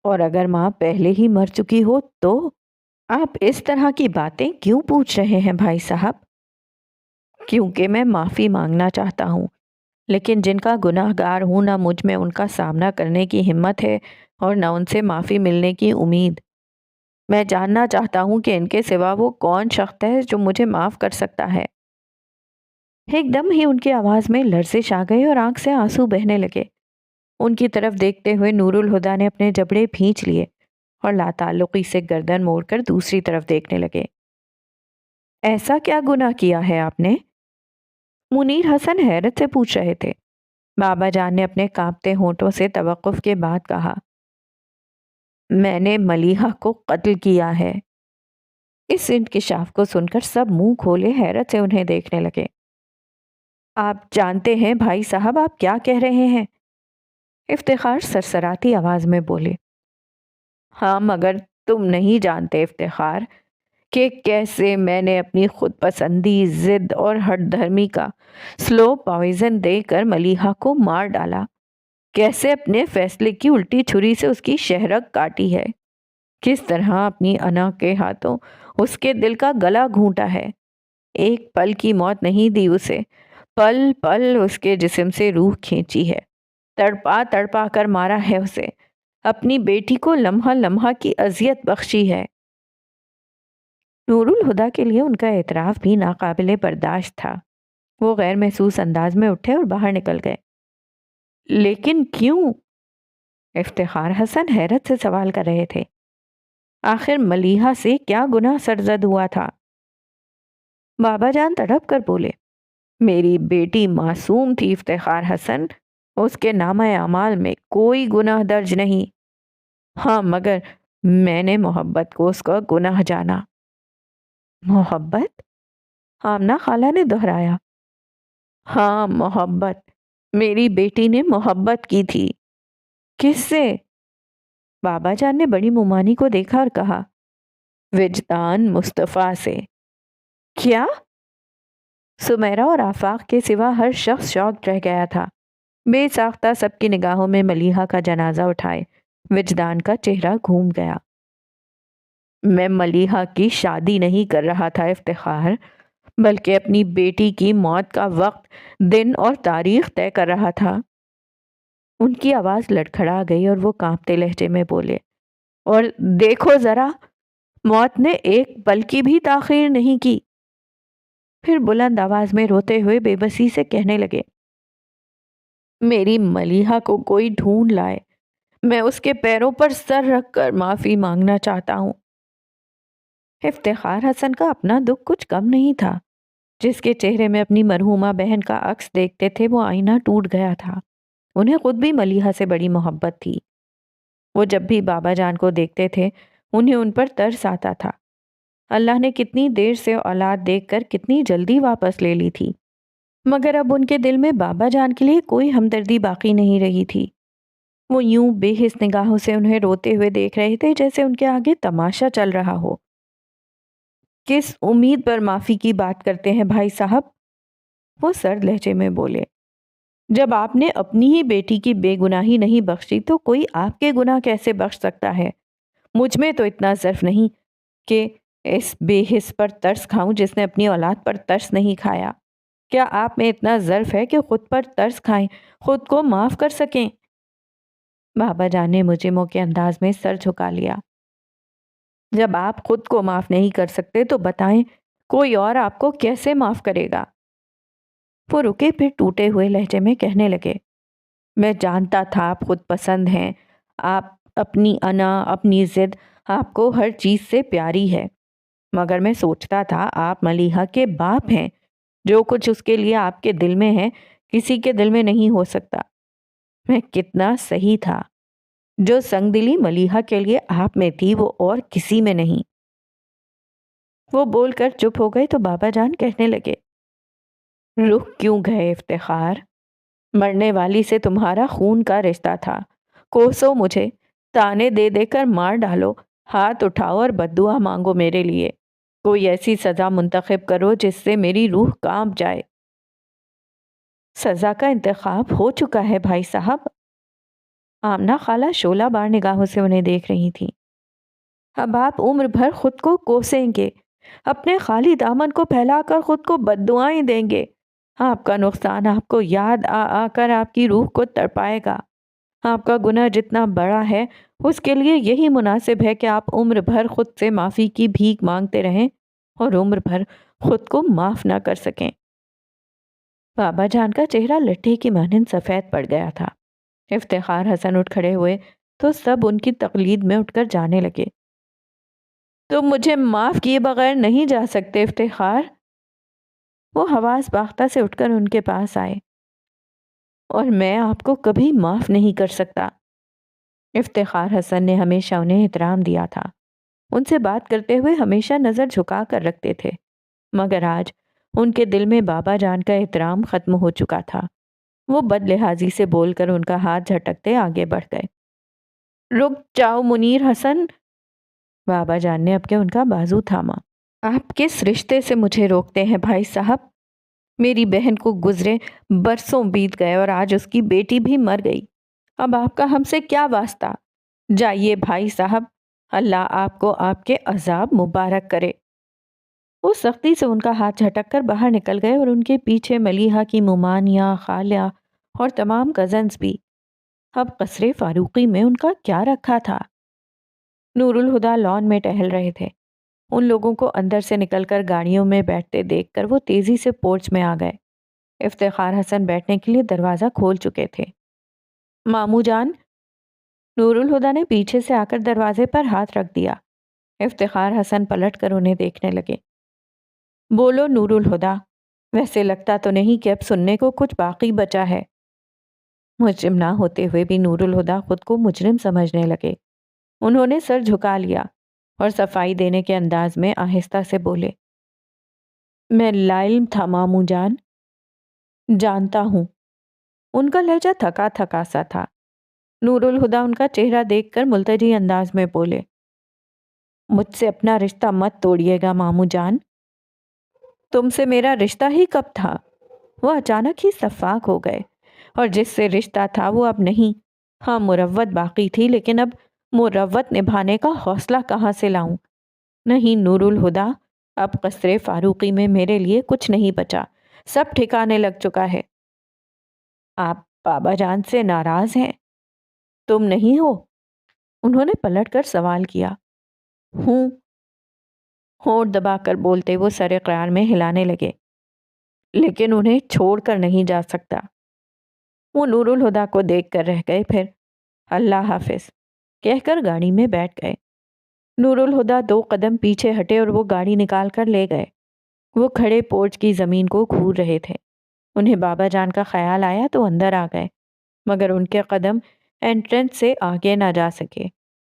اور اگر ماں پہلے ہی مر چکی ہو تو؟ آپ اس طرح کی باتیں کیوں پوچھ رہے ہیں بھائی صاحب؟ کیونکہ میں معافی مانگنا چاہتا ہوں، لیکن جن کا گناہ گار ہوں نہ مجھ میں ان کا سامنا کرنے کی ہمت ہے اور نہ ان سے معافی ملنے کی امید۔ میں جاننا چاہتا ہوں کہ ان کے سوا وہ کون شخص ہے جو مجھے معاف کر سکتا ہے۔ ایک دم ہی ان کی آواز میں لرزش آ گئی اور آنکھ سے آنسو بہنے لگے۔ ان کی طرف دیکھتے ہوئے نور الہدیٰ نے اپنے جبڑے بھینچ لیے اور لاتعلقی سے گردن موڑ کر دوسری طرف دیکھنے لگے۔ ایسا کیا گناہ کیا ہے آپ نے؟ منیر حسن حیرت سے پوچھ رہے تھے۔ بابا جان نے اپنے کانپتے ہونٹوں سے توقف کے بعد کہا، میں نے ملیحہ کو قتل کیا ہے۔ اس انکشاف کو سن کر سب منہ کھولے حیرت سے انہیں دیکھنے لگے۔ آپ جانتے ہیں بھائی صاحب آپ کیا کہہ رہے ہیں؟ افتخار سرسراتی آواز میں بولے، ہاں مگر تم نہیں جانتے افتخار کہ کیسے میں نے اپنی خود پسندی، ضد اور ہٹ دھرمی کا سلو پوائزن دے کر ملیحہ کو مار ڈالا، کیسے اپنے فیصلے کی الٹی چھری سے اس کی شہرگ کاٹی ہے، کس طرح اپنی انا کے ہاتھوں اس کے دل کا گلا گھونٹا ہے، ایک پل کی موت نہیں دی اسے، پل پل اس کے جسم سے روح کھینچی ہے، تڑپا تڑپا کر مارا ہے اسے، اپنی بیٹی کو لمحہ لمحہ کی اذیت بخشی ہے۔ نور الہدیٰ کے لیے ان کا اعتراف بھی ناقابل برداشت تھا۔ وہ غیر محسوس انداز میں اٹھے اور باہر نکل گئے۔ لیکن کیوں؟ افتخار حسن حیرت سے سوال کر رہے تھے۔ آخر ملیحہ سے کیا گناہ سرزد ہوا تھا؟ بابا جان تڑپ کر بولے، میری بیٹی معصوم تھی افتخار حسن، اس کے نامہ اعمال میں کوئی گناہ درج نہیں۔ ہاں مگر میں نے محبت کو اس کا گناہ جانا۔ محبت؟ آمنہ خالہ نے دہرایا۔ ہاں محبت، میری بیٹی نے محبت کی تھی۔ کس سے؟ بابا جان نے بڑی ممانی کو دیکھا اور کہا، وجدان مصطفیٰ سے۔ کیا؟ سمیرہ اور آفاق کے سوا ہر شخص شاکڈ رہ گیا تھا۔ بے ساختہ سب کی نگاہوں میں ملیحہ کا جنازہ اٹھائے وجدان کا چہرہ گھوم گیا۔ میں ملیحہ کی شادی نہیں کر رہا تھا افتخار، بلکہ اپنی بیٹی کی موت کا وقت، دن اور تاریخ طے کر رہا تھا۔ ان کی آواز لڑکھڑا گئی اور وہ کانپتے لہجے میں بولے، اور دیکھو ذرا، موت نے ایک پل کی بھی تاخیر نہیں کی۔ پھر بلند آواز میں روتے ہوئے بے بسی سے کہنے لگے، میری ملیحہ کو کوئی ڈھونڈ لائے، میں اس کے پیروں پر سر رکھ کر معافی مانگنا چاہتا ہوں۔ افتخار حسن کا اپنا دکھ کچھ کم نہیں تھا۔ جس کے چہرے میں اپنی مرحومہ بہن کا عکس دیکھتے تھے وہ آئینہ ٹوٹ گیا تھا۔ انہیں خود بھی ملیحہ سے بڑی محبت تھی۔ وہ جب بھی بابا جان کو دیکھتے تھے انہیں ان پر ترس آتا تھا۔ اللہ نے کتنی دیر سے اولاد دیکھ کر کتنی جلدی واپس لے لی تھی، مگر اب ان کے دل میں بابا جان کے لیے کوئی ہمدردی باقی نہیں رہی تھی۔ وہ یوں بے حس نگاہوں سے انہیں روتے ہوئے دیکھ رہے تھے جیسے ان کے آگے تماشا چل رہا ہو۔ کس امید پر معافی کی بات کرتے ہیں بھائی صاحب؟ وہ سرد لہجے میں بولے، جب آپ نے اپنی ہی بیٹی کی بے گناہی نہیں بخشی تو کوئی آپ کے گناہ کیسے بخش سکتا ہے؟ مجھ میں تو اتنا ظرف نہیں کہ اس بے حس پر ترس کھاؤں جس نے اپنی اولاد پر ترس نہیں کھایا۔ کیا آپ میں اتنا ظرف ہے کہ خود پر ترس کھائیں، خود کو معاف کر سکیں؟ بابا جان نے مجرموں کے انداز میں سر جھکا لیا۔ جب آپ خود کو معاف نہیں کر سکتے تو بتائیں کوئی اور آپ کو کیسے معاف کرے گا؟ وہ رکے پھر ٹوٹے ہوئے لہجے میں کہنے لگے، میں جانتا تھا آپ خود پسند ہیں، آپ اپنی انا، اپنی ضد، آپ کو ہر چیز سے پیاری ہے، مگر میں سوچتا تھا آپ ملیحہ کے باپ ہیں، جو کچھ اس کے لیے آپ کے دل میں ہے کسی کے دل میں نہیں ہو سکتا۔ میں کتنا صحیح تھا، جو سنگ دلی ملیحہ کے لیے آپ میں تھی وہ اور کسی میں نہیں۔ وہ بول کر چپ ہو گئے تو بابا جان کہنے لگے، رخ کیوں گئے افتخار؟ مرنے والی سے تمہارا خون کا رشتہ تھا، کوسو مجھے، تانے دے دے کر مار ڈالو، ہاتھ اٹھاؤ اور بددعا مانگو میرے لیے، کوئی ایسی سزا منتخب کرو جس سے میری روح کانپ جائے۔ سزا کا انتخاب ہو چکا ہے بھائی صاحب۔ آمنہ خالہ شعلہ بار نگاہوں سے انہیں دیکھ رہی تھی۔ اب آپ عمر بھر خود کو کوسیں گے، اپنے خالی دامن کو پھیلا کر خود کو بددعائیں دیں گے۔ آپ کا نقصان آپ کو یاد آ آ کر آپ کی روح کو تڑپائے گا۔ آپ کا گناہ جتنا بڑا ہے اس کے لیے یہی مناسب ہے کہ آپ عمر بھر خود سے معافی کی بھیک مانگتے رہیں اور عمر بھر خود کو معاف نہ کر سکیں۔ بابا جان کا چہرہ لٹھے کی مانند سفید پڑ گیا تھا۔ افتخار حسن اٹھ کھڑے ہوئے تو سب ان کی تقلید میں اٹھ کر جانے لگے۔ تم مجھے معاف کیے بغیر نہیں جا سکتے افتخار۔ وہ حواس باختہ سے اٹھ کر ان کے پاس آئے، اور میں آپ کو کبھی معاف نہیں کر سکتا۔ افتخار حسن نے ہمیشہ انہیں احترام دیا تھا، ان سے بات کرتے ہوئے ہمیشہ نظر جھکا کر رکھتے تھے، مگر آج ان کے دل میں بابا جان کا احترام ختم ہو چکا تھا۔ وہ بد لحاظی سے بول کر ان کا ہاتھ جھٹکتے آگے بڑھ گئے۔ رک جاؤ منیر حسن، بابا جان نے اب کے ان کا بازو تھاما۔ آپ کس رشتے سے مجھے روکتے ہیں بھائی صاحب؟ میری بہن کو گزرے برسوں بیت گئے اور آج اس کی بیٹی بھی مر گئی، اب آپ کا ہم سے کیا واسطہ؟ جائیے بھائی صاحب، اللہ آپ کو آپ کے عذاب مبارک کرے۔ وہ سختی سے ان کا ہاتھ جھٹک کر باہر نکل گئے اور ان کے پیچھے ملیحہ کی ممانیاں، خالیہ اور تمام کزنز بھی۔ اب قصر فاروقی میں ان کا کیا رکھا تھا؟ نور الہدیٰ لان میں ٹہل رہے تھے۔ ان لوگوں کو اندر سے نکل کر گاڑیوں میں بیٹھتے دیکھ کر وہ تیزی سے پورچ میں آ گئے۔ افتخار حسن بیٹھنے کے لیے دروازہ کھول چکے تھے۔ ماموں جان، نور الہدیٰ نے پیچھے سے آ کر دروازے پر ہاتھ رکھ دیا۔ افتخار حسن پلٹ کر انہیں دیکھنے لگے۔ بولو نور الہدیٰ، ویسے لگتا تو نہیں کہ اب سننے کو کچھ باقی بچا ہے۔ مجرم نہ ہوتے ہوئے بھی نور الہدیٰ خود کو مجرم سمجھنے لگے۔ انہوں نے سر جھکا لیا اور صفائی دینے کے انداز میں آہستہ سے بولے، میں لا علم تھا ماموں جان۔ جانتا ہوں، ان کا لہجہ تھکا تھکا سا تھا۔ نور الہدا ان کا چہرہ دیکھ کر ملتجی انداز میں بولے، مجھ سے اپنا رشتہ مت توڑیے گا ماموں جان۔ تم سے میرا رشتہ ہی کب تھا؟ وہ اچانک ہی صفاق ہو گئے، اور جس سے رشتہ تھا وہ اب نہیں۔ ہاں مروت باقی تھی، لیکن اب مروت نبھانے کا حوصلہ کہاں سے لاؤں؟ نہیں نور الہدا، اب قصر فاروقی میں میرے لیے کچھ نہیں بچا، سب ٹھکانے لگ چکا ہے۔ آپ بابا جان سے ناراض ہیں؟ تم نہیں ہو؟ انہوں نے پلٹ کر سوال کیا۔ ہوں، ہونٹ دبا کر بولتے وہ سر اقرار میں ہلانے لگے، لیکن انہیں چھوڑ کر نہیں جا سکتا۔ وہ نور الہدا کو دیکھ کر رہ گئے، پھر اللہ حافظ کہہ کر گاڑی میں بیٹھ گئے۔ نور الہدا 2 قدم پیچھے ہٹے اور وہ گاڑی نکال کر لے گئے۔ وہ کھڑے پورچ کی زمین کو گھور رہے تھے۔ انہیں بابا جان کا خیال آیا تو اندر آ گئے، مگر ان کے قدم انٹرنس سے آگے نہ جا سکے۔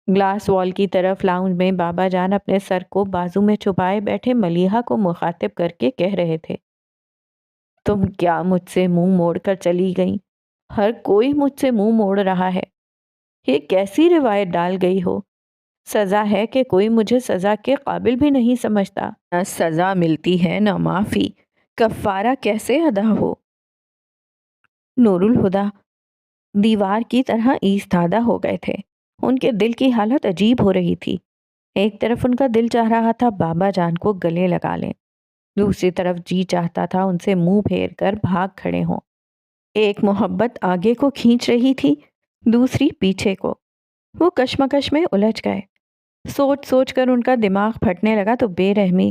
گلاس وال کی طرف لاؤنج میں بابا جان اپنے سر کو بازو میں چھپائے بیٹھے ملیحہ کو مخاطب کر کے کہہ رہے تھے، تم کیا مجھ سے منہ موڑ کر چلی گئیں؟ ہر کوئی مجھ سے منہ موڑ رہا ہے۔ یہ کیسی روایت ڈال گئی ہو؟ سزا ہے کہ کوئی مجھے سزا کے قابل بھی نہیں سمجھتا۔ نہ سزا ملتی ہے نہ معافی، کفارہ کیسے ادا ہو؟ نور الہدا دیوار کی طرح ایستادہ ہو گئے تھے۔ ان کے دل کی حالت عجیب ہو رہی تھی۔ ایک طرف ان کا دل چاہ رہا تھا بابا جان کو گلے لگا لیں، دوسری طرف جی چاہتا تھا ان سے منہ پھیر کر بھاگ کھڑے ہوں۔ ایک محبت آگے کو کھینچ رہی تھی، دوسری پیچھے کو۔ وہ کشمکش میں الجھ گئے۔ سوچ سوچ کر ان کا دماغ پھٹنے لگا تو بے رحمی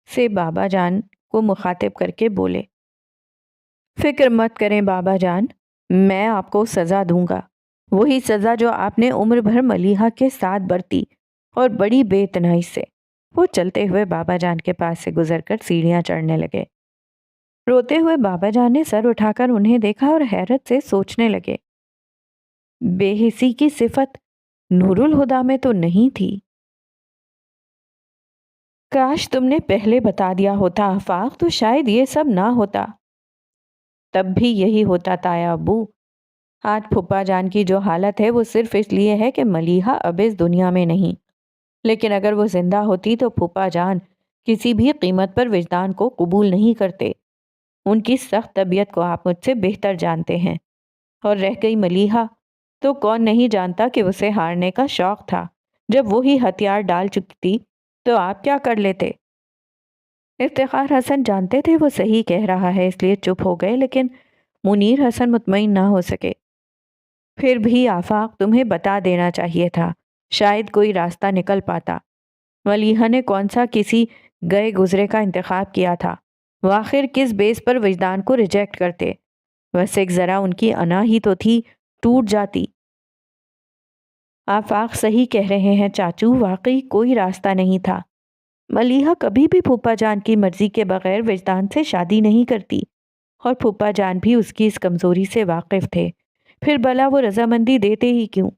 سے بابا جان کو مخاطب کر کے بولے، فکر مت کریں بابا جان، میں آپ کو سزا دوں گا، وہی سزا جو آپ نے عمر بھر ملیحہ کے ساتھ برتی، اور بڑی بے اتنائی سے۔ وہ چلتے ہوئے بابا جان کے پاس سے گزر کر سیڑھیاں چڑھنے لگے۔ روتے ہوئے بابا جان نے سر اٹھا کر انہیں دیکھا اور حیرت سے سوچنے لگے، بے حسی کی صفت نور الہدا میں تو نہیں تھی۔ کاش تم نے پہلے بتا دیا ہوتا آفاق، تو شاید یہ سب نہ ہوتا۔ تب بھی یہی ہوتا تایا ابو۔ آج پھپھا جان کی جو حالت ہے وہ صرف اس لیے ہے کہ ملیحہ اب اس دنیا میں نہیں، لیکن اگر وہ زندہ ہوتی تو پھپھا جان کسی بھی قیمت پر وجدان کو قبول نہیں کرتے۔ ان کی سخت طبیعت کو آپ مجھ سے بہتر جانتے ہیں، اور رہ گئی ملیحہ، تو کون نہیں جانتا کہ اسے ہارنے کا شوق تھا۔ جب وہی ہتھیار ڈال چکی تھی تو آپ کیا کر لیتے؟ افتخار حسن جانتے تھے وہ صحیح کہہ رہا ہے، اس لیے چپ ہو گئے، لیکن منیر حسن مطمئن نہ ہو سکے۔ پھر بھی آفاق تمہیں بتا دینا چاہیے تھا، شاید کوئی راستہ نکل پاتا۔ ملیحہ نے کون سا کسی گئے گزرے کا انتخاب کیا تھا؟ وہ آخر کس بیس پر وجدان کو ریجیکٹ کرتے؟ بس ایک ذرا ان کی انا ہی تو تھی، ٹوٹ جاتی۔ آفاق صحیح کہہ رہے ہیں چاچو، واقعی کوئی راستہ نہیں تھا۔ ملیحہ کبھی بھی پھوپھا جان کی مرضی کے بغیر وجدان سے شادی نہیں کرتی، اور پھوپھا جان بھی اس کی اس کمزوری سے واقف تھے، پھر بھلا وہ رضامندی دیتے ہی کیوں؟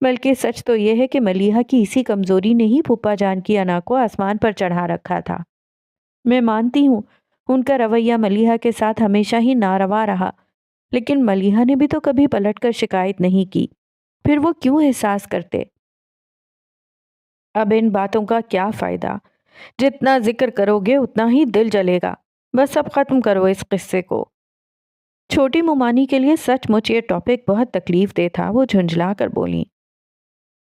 بلکہ سچ تو یہ ہے کہ ملیحہ کی اسی کمزوری نے ہی پھوپھا جان کی انا کو آسمان پر چڑھا رکھا تھا۔ میں مانتی ہوں ان کا رویہ ملیحہ کے ساتھ ہمیشہ ہی ناروا رہا، لیکن ملیحہ نے بھی تو کبھی پلٹ کر شکایت نہیں کی، پھر وہ کیوں احساس کرتے؟ اب ان باتوں کا کیا فائدہ؟ جتنا ذکر کرو گے اتنا ہی دل جلے گا۔ بس اب ختم کرو اس قصے کو۔ چھوٹی ممانی کے لیے سچ مچ یہ ٹاپک بہت تکلیف دہ تھا۔ وہ جھنجھلا کر بولیں،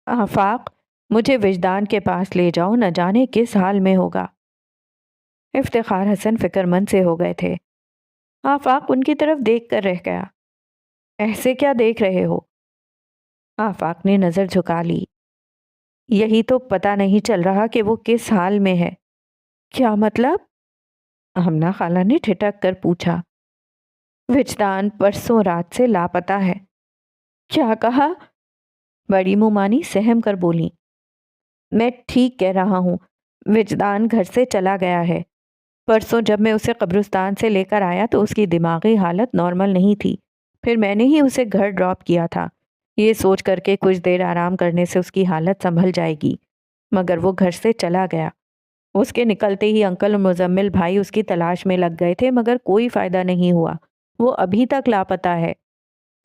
آفاق مجھے وجدان کے پاس لے جاؤ، نہ جانے کس حال میں ہوگا۔ افتخار حسن فکر مند سے ہو گئے تھے۔ آفاق ان کی طرف دیکھ کر رہ گیا۔ ایسے کیا دیکھ رہے ہو؟ آفاق نے نظر جھکا لی۔ یہی تو پتہ نہیں چل رہا کہ وہ کس حال میں ہے۔ کیا مطلب؟ آمنہ خالہ نے ٹھٹک کر پوچھا۔ وجدان پرسوں رات سے لاپتہ ہے۔ کیا کہا؟ بڑی ممانی سہم کر بولیں، میں ٹھیک کہہ رہا ہوں، وجدان گھر سے چلا گیا ہے۔ پرسوں جب میں اسے قبرستان سے لے کر آیا تو اس کی دماغی حالت نارمل نہیں تھی، پھر میں نے ہی اسے گھر ڈراپ کیا تھا، یہ سوچ کر کے کچھ دیر آرام کرنے سے اس کی حالت سنبھل جائے گی، مگر وہ گھر سے چلا گیا۔ اس کے نکلتے ہی انکل اور مزمل بھائی اس کی تلاش میں لگ گئے تھے، مگر کوئی فائدہ نہیں ہوا، وہ ابھی تک لاپتہ ہے۔